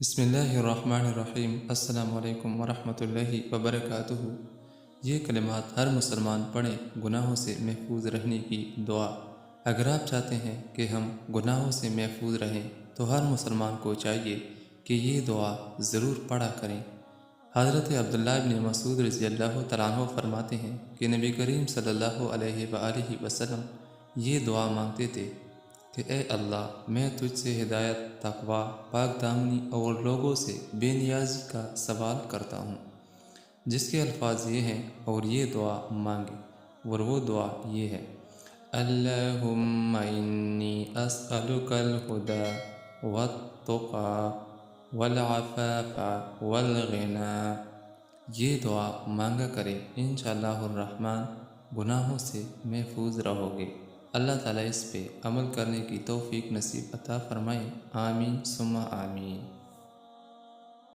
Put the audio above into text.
بسم اللہ الرحمن الرحیم۔ السلام علیکم ورحمۃ اللہ وبرکاتہ۔ یہ کلمات ہر مسلمان پڑھیں گناہوں سے محفوظ رہنے کی دعا۔ اگر آپ چاہتے ہیں کہ ہم گناہوں سے محفوظ رہیں تو ہر مسلمان کو چاہیے کہ یہ دعا ضرور پڑھا کریں۔ حضرت عبداللہ بن مسعود رضی اللہ تعالیٰ عنہ فرماتے ہیں کہ نبی کریم صلی اللہ علیہ وآلہ وسلم یہ دعا مانگتے تھے کہ اے اللہ، میں تجھ سے ہدایت، تقوی، پاک دامنی اور لوگوں سے بے نیازی کا سوال کرتا ہوں، جس کے الفاظ یہ ہیں اور یہ دعا مانگی، اور وہ دعا یہ ہے: اللہم انی اسألک الہدی والتقی والعفاف والغنی۔ یہ دعا مانگا کریں، انشاءاللہ الرحمن گناہوں سے محفوظ رہو گے۔ اللہ تعالیٰ اس پہ عمل کرنے کی توفیق نصیب عطا فرمائے۔ آمین ثم آمین۔